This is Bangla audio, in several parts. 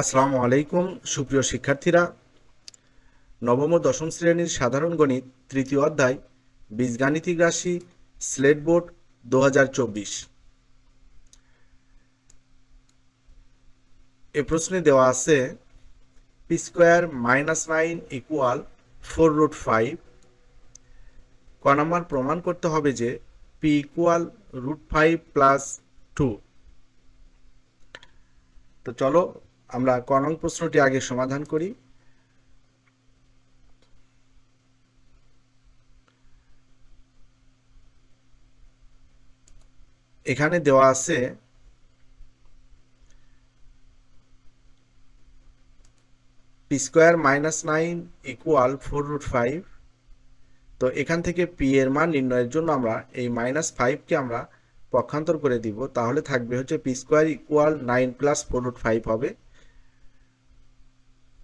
আসসালামু আলাইকুম সুপ্রিয় শিক্ষার্থীরা, নবম ও দশম শ্রেণীর সাধারণ গণিত তৃতীয় অধ্যায় বীজগাণিতিক রাশি স্লেট বোর্ড 2024। এ প্রশ্নে দেওয়া আছে পি স্কোয়ার -9 ইকুয়াল 4√5। ক নাম্বার প্রমাণ করতে হবে যে পি ইকুয়াল √5 + 2। তো চলো আমরা ক নং প্রশ্নটি আগে সমাধান করি। এখানে দেওয়া আছে পি স্কোয়ার -9 ইকুয়াল 4√5। তো এখান থেকে পি এর মান নির্ণয়ের জন্য আমরা এই -5কে আমরা পক্ষান্তর করে দিব, তাহলে থাকবে হচ্ছে পি স্কোয়ার ইকুয়াল 9 + 4√5 হবে।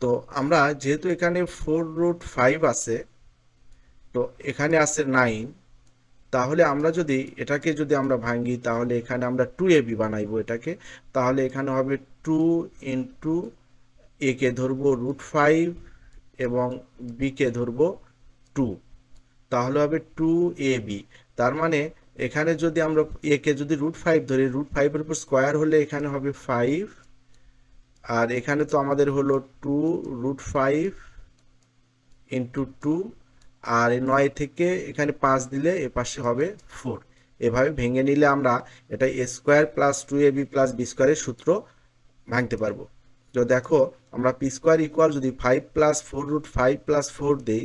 তো আমরা যেহেতু এখানে 4√5 আছে, তো এখানে আছে 9, তাহলে আমরা যদি এটাকে আমরা ভাঙি, তাহলে এখানে আমরা 2ab বানাইবো এটাকে। তাহলে এখানে হবে 2 ইন্টু এ কে ধরবো √5 এবং বি কে ধরবো 2, তাহলে হবে 2ab। তার মানে এখানে যদি আমরা এ কে যদি √5 ধরি, √5 এর উপর স্কোয়ার হলে এখানে হবে 5, আর এখানে তো আমাদের হলো 2√5 ইন্টু 2, আর 9 থেকে এখানে 5 দিলে এ পাশে হবে 4। এভাবে ভেঙে নিলে আমরা এটা a square plus 2ab plus B স্কোয়ারের সূত্র ভাঙতে পারবো। তো দেখো আমরা পি স্কোয়ার ইকুয়াল যদি 5 + 4√5 + 4 দেই,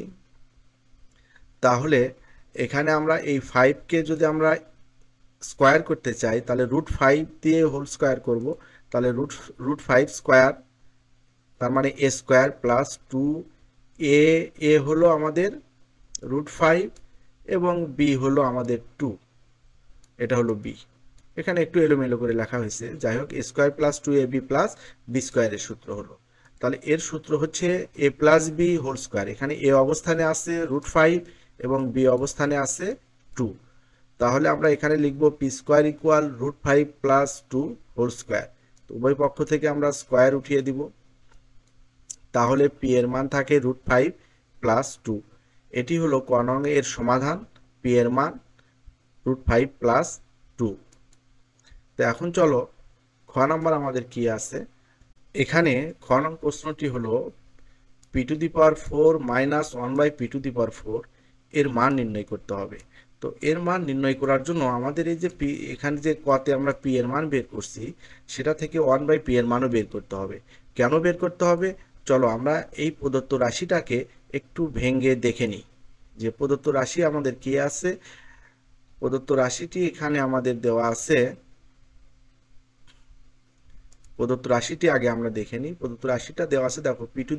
তাহলে এখানে আমরা এই 5কে যদি আমরা স্কোয়ার করতে চাই, তাহলে √5 দিয়ে হোল স্কোয়ার করব। তাহলে √5 স্কোয়ার, তার মানে a স্কোয়ার প্লাস 2a হলো আমাদের √5 এবং b হলো আমাদের 2, এটা হলো b। এখানে একটু এলোমেলো করে লেখা হয়েছে, যাই হোক a square plus 2ab plus B স্কোয়ারের সূত্র হলো। তাহলে এর সূত্র হচ্ছে a plus B whole square. এখানে a অবস্থানে আছে √5 এবং b অবস্থানে আছে 2। তাহলে আমরা এখানে লিখব P square equal √5 + 2 whole square. তো উভয় পক্ষ থেকে আমরা স্কোয়ার উঠিয়ে দিব, তাহলে পি এর মান থাকে √5 + 2। এটি হলো ক নং এর সমাধান, পি এর মান √5 + 2। তো এখন চলো খ নাম্বার আমাদের কি আছে। এখানে খ নং প্রশ্নটি হলো p⁴ - 1/p⁴ এর মান নির্ণয় করতে হবে। তো এর মান নির্ণয় করার জন্য আমাদের এই যে পি, এখানে যে কতে আমরা পি এর মান বের করছি, সেটা থেকে 1/p এর মানও বের করতে হবে। কেন বের করতে হবে? চলো আমরা এই প্রদত্ত রাশিটাকে একটু ভেঙে দেখে নিই যে প্রদত্ত রাশি আমাদের কি আছে। প্রদত্ত রাশিটি এখানে আমাদের দেওয়া আছে, প্রদত্ত রাশিটি আগে আমরা দেখে নিই। প্রদত্ত রাশিটা দেওয়া আছে, দেখো p⁴ -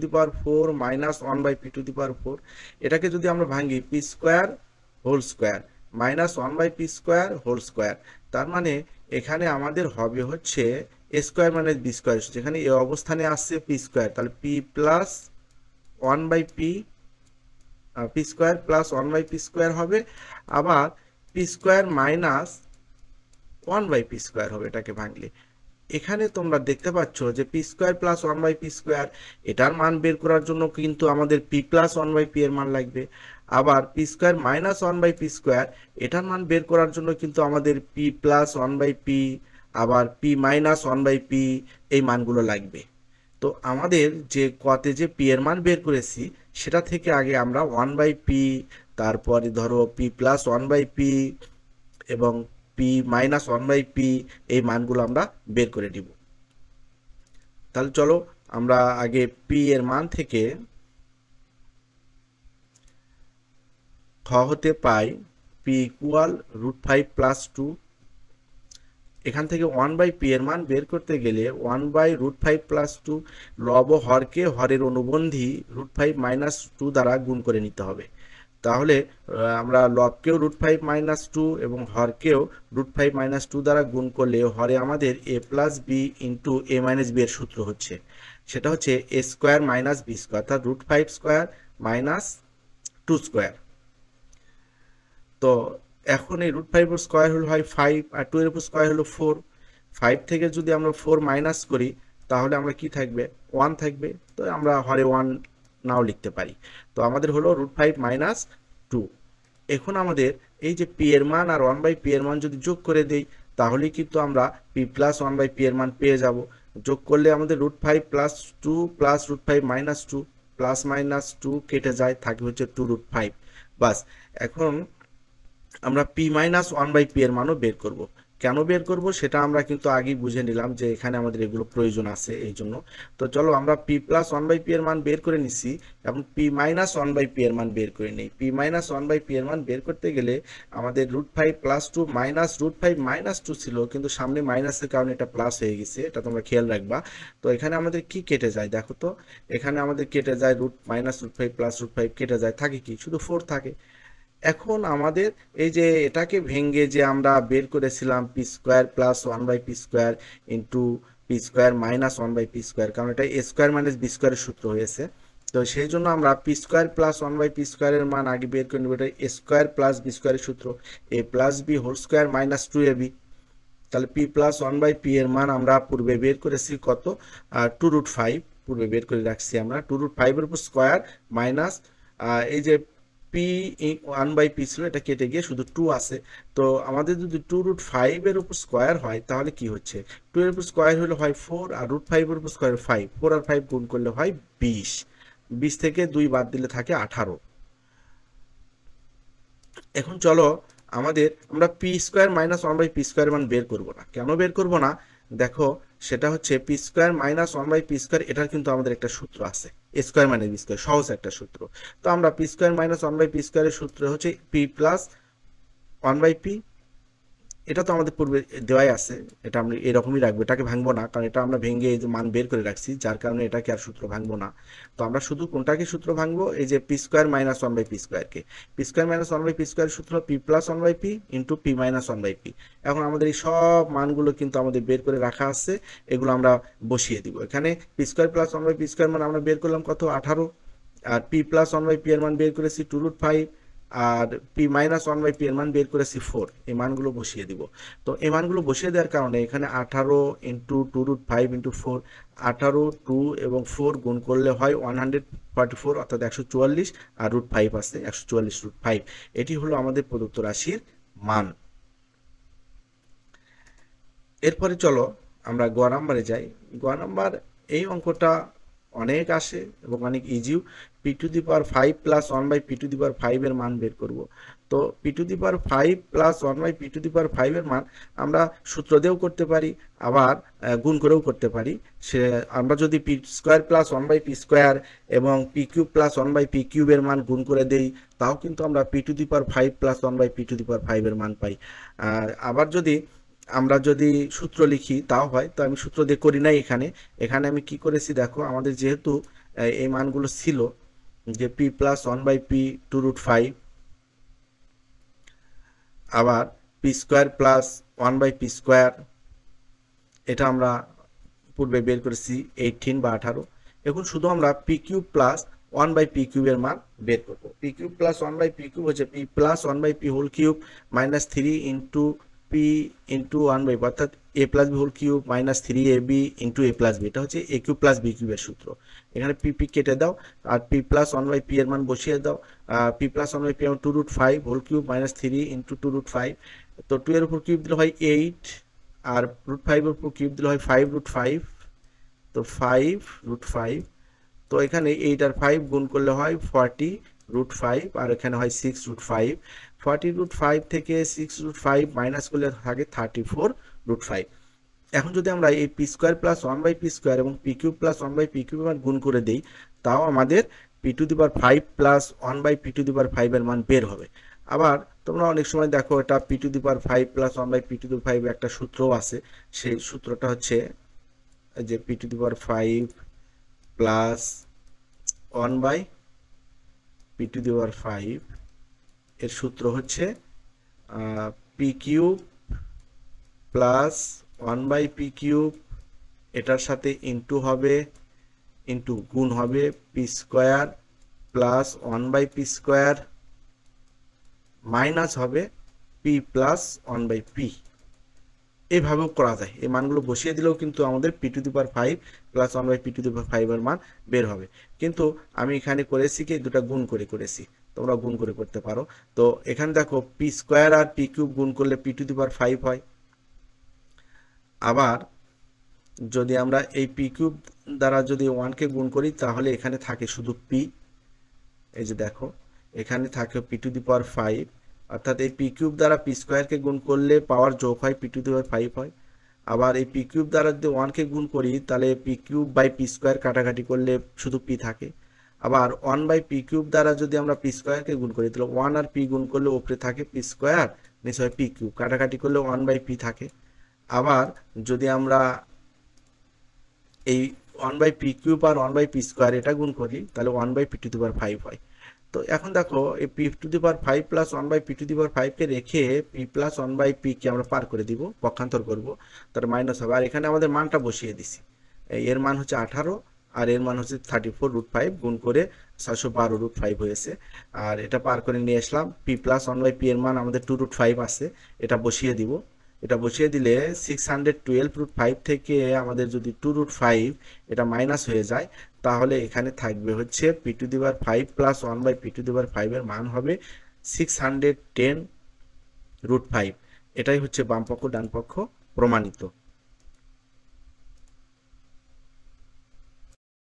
1/p⁴। এটাকে যদি আমরা ভাঙি P square whole square -1/p² whole square, তার মানে এখানে আমাদের হবে হচ্ছে a স্কোয়ার মানে বি স্কোয়ার। যেখানে এ অবস্থানে আসছে পি স্কোয়ার, তাহলে p + 1/p, P square plus 1/p² হবে। আবার পি স্কোয়ার মাইনাস 1/p² হবে এটাকে ভাঙলে। এখানে তোমরা দেখতে পাচ্ছ যে পি স্কোয়ার প্লাস 1/p², এটার মান বের করার জন্য কিন্তু আমাদের p + 1/p এর মান লাগবে। আবার পি স্কোয়ার মাইনাস 1/p², এটার মান বের করার জন্য কিন্তু আমাদের p + 1/p আবার p - 1/p এই মানগুলো লাগবে। তো আমাদের যে কতে যে p এর মান বের করেছি, সেটা থেকে আগে আমরা 1/p, তারপরে ধরো p + 1/p এবং p - 1/p এই মানগুলো আমরা বের করে নিব। তাহলে চলো আমরা আগে p এর মান থেকে খ হতে পাই p ইকুয়াল √5 + 2। এখান থেকে 1/p এর মান বের করতে গেলে 1/√5 + 2 লব ও হরকে হরের অনুবন্ধী √5 - 2 দ্বারা গুণ করে নিতে হবে। তাহলে আমরা লবকেও √5 - 2 এবং হরকেও √5 - 2 দ্বারা গুণ করলে হরে আমাদের a + b into a - b এর সূত্র হচ্ছে, সেটা হচ্ছে a square minus b square, অর্থাৎ √5 স্কোয়ার মাইনাস 2 স্কোয়ার। তো এখন এই √5 এর স্কোয়ার হলো হয় 5, আর 2 এর উপর স্কোয়ার হলো 4। 5 থেকে যদি আমরা 4 মাইনাস করি, তাহলে আমরা কি থাকবে 1 থাকবে, তো আমরা হরে 1 নাও লিখতে পারি। তো আমাদের হলো √5 মাইনাস 2। এখন আমাদের এই যে পি এর মান আর 1/p এর মান যদি যোগ করে দেই তাহলে কিন্তু আমরা p প্লাস 1/p এর মান পেয়ে যাব। যোগ করলে আমাদের √5 plus 2 plus √5 minus 2 plus minus 2 কেটে যায়, থাকে হচ্ছে 2√5। বাস, এখন আমরা p মাইনাস 1/p এর মানও বের করব। কেন বের করব সেটা আমরা কিন্তু আগেই বুঝে নিলাম যে এখানে আমাদের এগুলো প্রয়োজন আছে এই জন্য। তো চলো আমরা p প্লাস 1/p এর মান বের করে নিছি, এবং p মাইনাস 1/p এর মান বের করে নিই। p মাইনাস 1/p এর মান বের করতে গেলে আমাদের √5 প্লাস 2 মাইনাস √5 মাইনাস 2 ছিল, কিন্তু সামনে মাইনাসের কারণে এটা প্লাস হয়ে গেছে, এটা তোমরা খেয়াল রাখবা। তো এখানে আমাদের কি কেটে যায় দেখো তো, এখানে আমাদের কেটে যায় মাইনাস √5 প্লাস √5 কেটে যায়, থাকে কি শুধু 4 থাকে। এখন আমাদের এই যে এটাকে ভেঙে যে আমরা বের করেছিলাম p square plus 1/p square into p square minus 1/p square, কারণ এটা a স্কোয়ার মাইনাস b স্কোয়ারের সূত্র হয়েছে। তো সেই জন্য আমরা p স্কোয়ার প্লাস 1/p স্কোয়ারের মান আগে বের করে নেব। এটা a স্কোয়ার প্লাস b স্কোয়ারের সূত্র, a plus b whole square minus 2ab। তাহলে p প্লাস 1/p এর মান আমরা পূর্বে বের করেছি কত, 2√5 পূর্বে বের করে রাখছি আমরা। 2√5 এর উপর স্কোয়ার মাইনাস এই যে p 1/p ছিল, এটা কেটে গিয়ে শুধু 2 আছে। তো আমাদের যদি 2√5 এর উপর স্কোয়ার হয় তাহলে কি হচ্ছে, 2 এর উপর স্কোয়ার হলে হয় 4, আর √5 এর উপর স্কোয়ার 5, 4 আর 5 গুণ করলে হয় 20, 20 থেকে 2 বাদ দিলে থাকে 18। এখন চলো আমরা p square minus 1/p square মান বের করব না। কেন বের করব না দেখো, সেটা হচ্ছে p square minus 1/p square, এটার কিন্তু আমাদের একটা সূত্র আছে, a square minus b square, সহজ একটা সূত্র। তো আমরা p স্কোয়ার মাইনাস 1/p স্কোয়ারের সূত্র হচ্ছে p প্লাস 1/p, এটা তো আমাদের পূর্বে দেওয়াই আছে, এটা আমরা এরকমই রাখবো, এটাকে ভাঙবো না, কারণ এটা আমরা ভেঙে এই যে মান বের করে রাখছি, যার কারণে এটাকে আর সূত্র ভাঙবো না। তো আমরা শুধু কোনটাকে সূত্র ভাঙবো, এই যে p স্কোয়ার মাইনাস 1/p স্কোয়ারকে। p স্কোয়ার মাইনাস 1/p স্কোয়ারের সূত্র p plus 1/p into p minus 1/p। এখন আমাদের এই সব মানগুলো কিন্তু আমাদের বের করে রাখা আছে, এগুলো আমরা বসিয়ে দিব এখানে। p square plus 1/p square মান আমরা বের করলাম কত, 18, আর p প্লাস 1/p এর মান বের করেছি 2√5, আর p মাইনাস 1/p এর মান বের করেছি 4। এই মানগুলো বসিয়ে দিব। তো এই মানগুলো বসিয়ে দেওয়ার কারণে এখানে 18 ইন্টু 2√5 ইন্টু 4, 18, 2 এবং 4 গুণ করলে হয় 144, অর্থাৎ 144, আর √5 আছে 144√5। এটি হলো আমাদের প্রদত্ত রাশির মান। এরপরে চলো আমরা গ নাম্বারে যাই। গ নাম্বার, এই অঙ্কটা অনেক আসে এবং অনেক ইজিও। p⁵ প্লাস 1/p⁵ এর মান বের করব। তো p⁵ প্লাস 1/p⁵ এর মান আমরা সূত্র দিয়েও করতে পারি, আবার গুণ করেও করতে পারি। সে আমরা যদি p square plus 1/p square এবং p³ প্লাস 1/p³ এর মান গুণ করে দেই, তাও কিন্তু আমরা p⁵ প্লাস 1/p⁵ এর মান পাই। আবার আমরা যদি সূত্র লিখি তাও হয়। তো আমি সূত্র দিয়ে করি নাই এখানে আমি কি করেছি দেখো, আমাদের যেহেতু এই মানগুলো ছিল যে p প্লাস 1/p 2√5, আবার p square plus 1/p square, এটা আমরা পূর্বে বের করেছি 18 বা 18। এখন শুধু আমরা p³ প্লাস 1/p³ এর মান বের করব। p³ প্লাস 1/p³ হচ্ছে p plus 1/p whole cube minus 3 into p into 1/p, অর্থাৎ a plus b whole cube minus 3ab into a plus b। এটা হচ্ছে a cube plus b cube এর সূত্র। এখানে p কেটে দাও, আর p প্লাস 1/p এর মান বসিয়ে দাও। p plus 1/p 2√5 whole cube minus 3 into 2√5। তো 2 এর উপর কিউব দিলে হয় 8, আর √5 এর উপর কিউব দিলে হয় 5√5। তো 5√5, তো এখানে 8 আর 5 গুণ করলে হয় 40√5, আর এখানে হয় 6√5। 40√5 থেকে 6√5 মাইনাস করলে থাকে 34√5। এখন যদি আমরা এই p square plus 1/p square এবং p³ প্লাস 1/p³ এর মান গুণ করে দেই, তাও আমাদের p⁵ প্লাস 1/p⁵ এর মান বের হবে। আবার তোমরা অনেক সময় দেখো, এটা p⁵ প্লাস 1/p⁵ একটা সূত্রও আছে। সেই সূত্রটা হচ্ছে যে p⁵ প্লাস 1/p⁵ এর সূত্র হচ্ছে p³ প্লাস 1/p³, এটার সাথে ইন্টু হবে, ইন্টু গুণ হবে p square plus 1/p square minus হবে p প্লাস 1/p। এইভাবেও করা যায়, এই মানগুলো বসিয়ে দিলেও কিন্তু আমাদের P to the power 5 plus 1 by P to the power 5 এর মান বের হবে। কিন্তু আমি এখানে করেছি কি দুটা গুণ করে করেছি, তোমরা গুণ করে করতে পারো। তো এখানে দেখো পি স্কোয়ার আর পি কিউব গুণ করলে পি টু দি পাওয়ার 5 হয়। আবার যদি আমরা এই পি কিউব দ্বারা যদি 1 কে গুণ করি তাহলে এখানে থাকে শুধু পি, এই যে দেখো এখানে থাকে পি টু দি পাওয়ার 5, অর্থাৎ এই পি কিউব দ্বারা পি স্কোয়ারকে গুণ করলে পাওয়ার যোগ হয় পি টু দি পাওয়ার 5 হয়। আবার এই পি কিউব দ্বারা যদি 1 কে গুণ করি তাহলে P cube by P square কাটাকাটি করলে শুধু পি থাকে। আবার 1 বাই পি কিউব দ্বারা যদি আমরা পি স্কোয়ারকে গুণ করি তাহলে 1 আর পি গুণ করলে উপরে থাকে পি স্কোয়ার, নিচে হয় পি কিউব, কাটাকাটি করলে 1 বাই পি থাকে। আবার যদি আমরা এই 1 বাই পি কিউব আর 1 বাই পি স্কোয়ার এটা গুণ করি তাহলে 1 by P to the power 5 হয়। তো এখন দেখো এই P to the power 5 plus 1 by P to the power 5 কে রেখে পি প্লাস 1 বাই পি কে আমরা পার করে দিব, পক্ষান্তর করব, তার মাইনাস হবে। আর এখানে আমাদের মানটা বসিয়ে দিছি, এর মান হচ্ছে 18 আর এর মান হচ্ছে 34√5 গুণ করে 712√5 হয়েছে। আর এটা পার করে নিয়ে আসলাম, পি প্লাস 1 বাই পি এর মান আমাদের 2√5 আছে, এটা বসিয়ে দিব। এটা বসিয়ে দিলে 612√5 থেকে আমাদের যদি 2√5 এটা মাইনাস হয়ে যায় তাহলে এখানে থাকবে হচ্ছে P to the power 5 plus 1 by P to the power 5 এর মান হবে 610√5। এটাই হচ্ছে বাম পক্ষ ডান পক্ষ প্রমাণিত।